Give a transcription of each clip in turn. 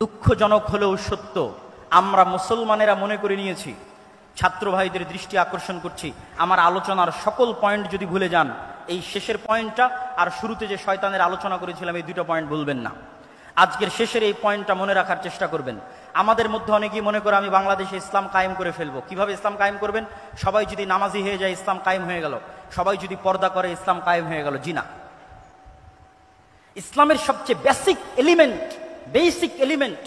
দুঃখজনক হলেও সত্য, আমরা মুসলমানেরা মনে করে নিয়েছি। ছাত্র ভাইদের দৃষ্টি আকর্ষণ করছি, আমার আলোচনার সকল পয়েন্ট যদি ভুলে যান, এই শেষের পয়েন্টটা আর শুরুতে যে শয়তানের আলোচনা করেছিলাম এই দুটো পয়েন্ট ভুলবেন না। আজকের শেষের এই পয়েন্টটা মনে রাখার চেষ্টা করবেন। আমাদের মধ্যে অনেকেই মনে করে আমি বাংলাদেশে ইসলাম কায়েম করে ফেলবো। কিভাবে ইসলাম কায়েম করবেন? সবাই যদি নামাজি হয়ে যায় ইসলাম কায়েম হয়ে গেল, সবাই যদি পর্দা করে ইসলাম কায়েম হয়ে গেল। জি না, ইসলামের সবচেয়ে বেসিক এলিমেন্ট,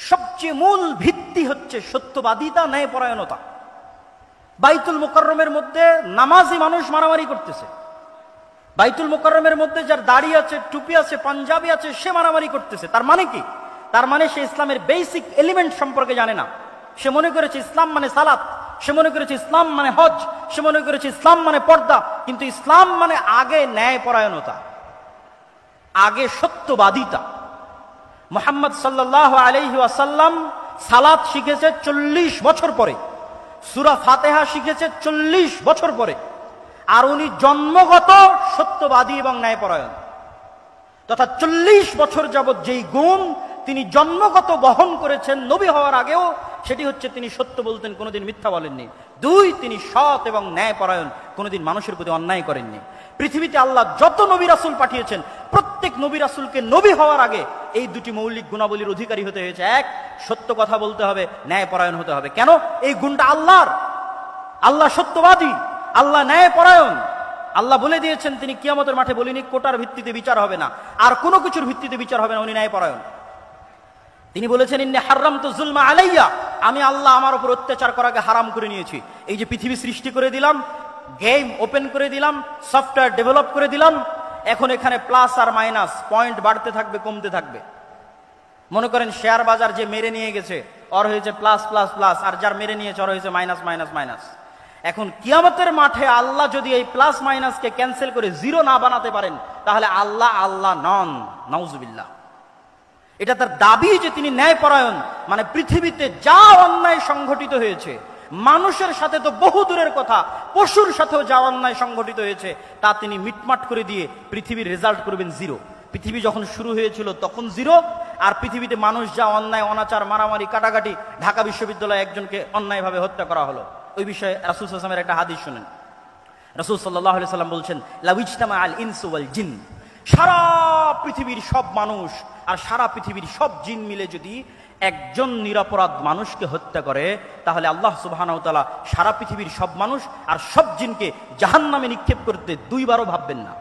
সবচেয়ে মূল ভিত্তি হচ্ছে সত্যবাদিতা, ন্যায়পরায়ণতা। বাইতুল মুকাররমের মধ্যে নামাজি মানুষ মারামারি করতেছে, বাইতুল মুকাররমের মধ্যে যার দাড়ি আছে, টুপি আছে, পাঞ্জাবি আছে, সে মারামারি করতেছে। তার মানে কি? তার মানে সে ইসলামের বেসিক এলিমেন্ট সম্পর্কে জানে না। সে মনে করেছে ইসলাম মানে সালাত, সে মনে করেছে ইসলাম মানে হজ, সে মনে করেছে ইসলাম মানে পর্দা। কিন্তু ইসলাম মানে আগে ন্যায়পরায়ণতা, আগে সত্যবাদিতা। মুহাম্মদ সাল্লাল্লাহু আলাইহি ওয়াসাল্লাম সালাত শিখেছে 40 বছর পরে, সূরা ফাতিহা শিখেছে 40 বছর পরে, আর উনি জন্মগত সত্যবাদী এবং ন্যায়পরায়ণ। তথা 40 বছর যাবৎ যেই গুণ তিনি জন্মগত বহন করেছেন নবী হওয়ার আগেও, সেটি হচ্ছে তিনি সত্য বলতেন, কোনোদিন মিথ্যা বলেননি। 2, তিনি সৎ এবং ন্যায়পরায়ণ, কোনোদিন মানুষের প্রতি অন্যায় করেননি। পৃথিবীতে আল্লাহ যত নবী রাসূল পাঠিয়েছেন, প্রত্যেক নবী রাসূলকে নবী হওয়ার আগে এই দুটি মৌলিক গুণাবলীর অধিকারী হতে হয়েছে। এক, সত্য কথা বলতে হবে, ন্যায়পরায়ণ হতে হবে। কেন? এই গুণটা আল্লাহর। আল্লাহ সত্যবাদী, আল্লাহ ন্যায়পরায়ণ। আল্লাহ বলে দিয়েছেন, তিনি কিয়ামতের মাঠে বলিনি কোটার ভিত্তিতে বিচার হবে না, আর কোনো কিছুর ভিত্তিতে বিচার হবে না, উনি ন্যায়পরায়ণ। তিনি বলেছেন, ইন্নী হারামতু যুলমা আলাইয়া, আমি আল্লাহ আমার উপর অত্যাচার করাকে হারাম করে নিয়েছি। এই যে পৃথিবী সৃষ্টি করে দিলাম, গেম ওপেন করে দিলাম, সফটওয়্যার ডেভেলপ করে দিলাম, এখন এখানে প্লাস আর মাইনাস পয়েন্ট বাড়তে থাকবে, কমতে থাকবে। মনে করেন শেয়ার বাজার যে মেরে নিয়ে গেছে ওর হয়েছে প্লাস প্লাস প্লাস, আর যার মেরে নিয়েছে ওর হয়েছে মাইনাস মাইনাস মাইনাস। এখন কিয়ামতের মাঠে আল্লাহ যদি এই প্লাস মাইনাসকে ক্যান্সেল করে জিরো না বানাতে পারেন, তাহলে আল্লাহ নন, নাউজুবিল্লাহ। এটা তার দাবি যে তিনি ন্যায়পরায়ণ। মানে পৃথিবীতে যা অন্যায় সংঘটিত হয়েছে, মানুষের সাথে তো বহু দূরের কথা, পশুর সাথেও যা অন্যায় সংঘটিত হয়েছে তা তিনি মিটমাট করে দিয়ে পৃথিবীর রেজাল্ট করবেন জিরো। পৃথিবী যখন শুরু হয়েছিল তখন জিরো, আর পৃথিবীতে মানুষ যা অন্যায়, অনাচার, মারামারি, কাটাকাটি, ঢাকা বিশ্ববিদ্যালয়ে একজনকে অন্যায়ভাবে হত্যা করা হলো, ওই বিষয়ে রাসূল সাল্লাল্লাহু আলাইহি ওয়াসাল্লামের একটা হাদিস শুনেন। রাসূল সাল্লাল্লাহু আলাইহি ওয়াসাল্লাম বলছেন, লাউ ইজতামা আল ইনসু ওয়াল জিন, সারা পৃথিবীর সব মানুষ আর সারা পৃথিবীর সব জিন মিলে যদি একজন নিরপরাধ মানুষকে হত্যা করে, তাহলে আল্লাহ সুবহানাহু ওয়া তাআলা সারা পৃথিবীর সব মানুষ আর সব জিনকে জাহান্নামে নিক্ষেপ করতে 2 বারও ভাববেন না,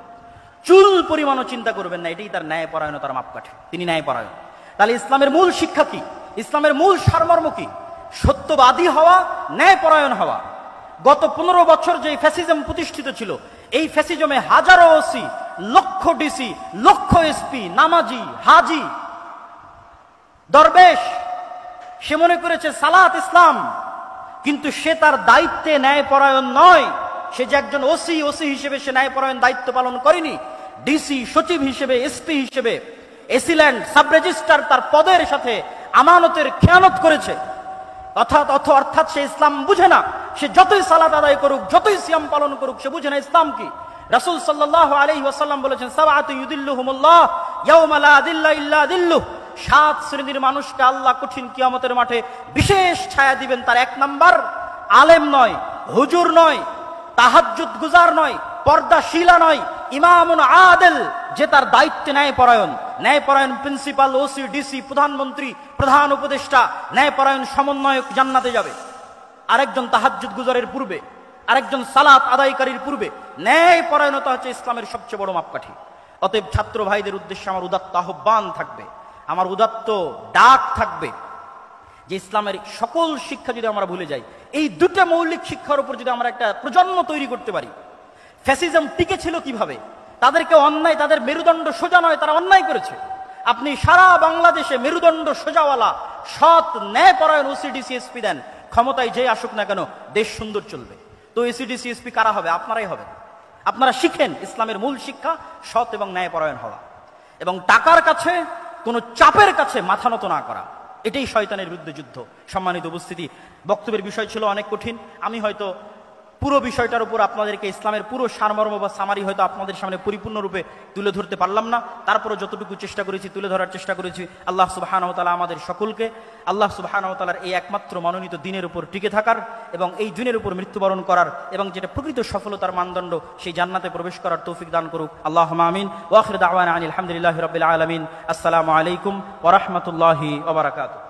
চুল পরিমাণও চিন্তা করবেন না। এটাই তার ন্যায়পরায়ণতার মাপকাঠি, তিনি ন্যায়পরায়ণ। তাহলে ইসলামের মূল শিক্ষা কি? ইসলামের মূল সারমর্ম কি? সত্যবাদী হওয়া, ন্যায়পরায়ণ হওয়া। গত 15 বছর যে ফ্যাসিজম প্রতিষ্ঠিত ছিল, এই ফ্যাসিজমে হাজারো ওসি, লক্ষ ডিসি, লক্ষ এসপি, নামাজি, হাজি, দরবেশ, সে মনে করেছে সালাত ইসলাম, কিন্তু সে তার দায়িত্বে ন্যায়পরায়ণ নয়। সে যে একজন ওসি হিসেবে সে ন্যায়পরায়ণ দায়িত্ব পালন করেনি। ডিসি, সচিব হিসেবে, এসপি হিসেবে, এসিল্যান্ড, সাব রেজিস্ট্রার তার পদের সাথে আমানতের খেয়ানত করেছে। অর্থাৎ সে ইসলাম বুঝে না। সে যতই সালাত আদায় করুক, যতই সিয়াম পালন করুক, সে বুঝে না ইসলাম কি। রাসূল সাল্লাল্লাহু আলাইহি ওয়াসাল্লাম বলেছেন, সাবআতু ইউদিল্লুহুমুল্লাহ ইয়াওমা লা দিল্লা ইল্লা দিল্লুহ, 7 শ্রেণীর মানুষকে আল্লাহ কঠিন কিয়ামতের মাঠে বিশেষ ছায়া দিবেন। তার 1 নাম্বার, আলেম নয়, হুজুর নয়, তাহাজ্জুদ গুজার নয়, পর্দাশীলা নয়, ইমামুন আদিল, যে তার দায়িত্বে ন্যায়পরায়ণ প্রিন্সিপাল, ওসি, ডিসি, প্রধানমন্ত্রী, প্রধান উপদেষ্টা, ন্যায়পরায়ণ সমন্বয়ক জান্নাতে যাবে। আরেকজন তাহাজ্জুদ গুজারের পূর্বে, আরেকজন সালাত আদায়কারীর পূর্বে। ন্যায়পরায়ণতা হচ্ছে ইসলামের সবচেয়ে বড় মাপকাঠি। অতএব ছাত্র ভাইদের উদ্দেশ্যে আমার উদাত্ত আহ্বান থাকবে, আমার উদাত্ত ডাক থাকবে যে ইসলামের সকল শিক্ষা যদি আমরা ভুলে যাই, এই দুটো মৌলিক শিক্ষার উপর যদি আমরা একটা প্রজন্ম তৈরি করতে পারি। ফ্যাসিজম টিকে ছিল কিভাবে? তাদেরকে অন্যায়, তাদের মেরুদণ্ড সোজা নয়, তারা অন্যায় করেছে। আপনি সারা বাংলাদেশে মেরুদণ্ড সোজাওয়ালা, সৎ, ন্যায়পরায়ণ ওসিডিসি এসপি দেন, ক্ষমতায় যে আসুক না কেন, দেশ সুন্দর চলবে। তো এসিডিসি এসপি কারা হবে? আপনারাই হবেন। আপনারা শিখেন ইসলামের মূল শিক্ষা, সৎ এবং ন্যায়পরায়ণ হওয়া, এবং টাকার কাছে, কোনো চাপের কাছে মাথা নত না করা। এটাই শয়তানের বিরুদ্ধে যুদ্ধ। সম্মানিত উপস্থিতি, বক্তব্যের বিষয় ছিল অনেক কঠিন। আমি হয়তো পুরো বিষয়টার উপর আপনাদেরকে ইসলামের পুরো সারমর্ম বা সামারি হয়তো আপনাদের সামনে পরিপূর্ণরূপে তুলে ধরতে পারলাম না, তারপরে যতটুকু চেষ্টা করেছি তুলে ধরার চেষ্টা করেছি। আল্লাহ সুবহানাহু ওয়া তাআলা আমাদের সকলকে আল্লাহ সুবহানাহু ওয়া তাআলার এই একমাত্র মনোনীত দিনের উপর টিকে থাকার এবং এই দিনের উপর মৃত্যুবরণ করার এবং যেটা প্রকৃত সফলতার মানদণ্ড সেই জান্নাতে প্রবেশ করার তৌফিক দান করুক। আল্লাহুম্মা আমিন। ওয়া আখিরু দাওয়ানা আনিল হামদুলিল্লাহি রাব্বিল আলামিন। আসসালামু আলাইকুম ওয়া রাহমাতুল্লাহি ওয়া বারাকাতুহু।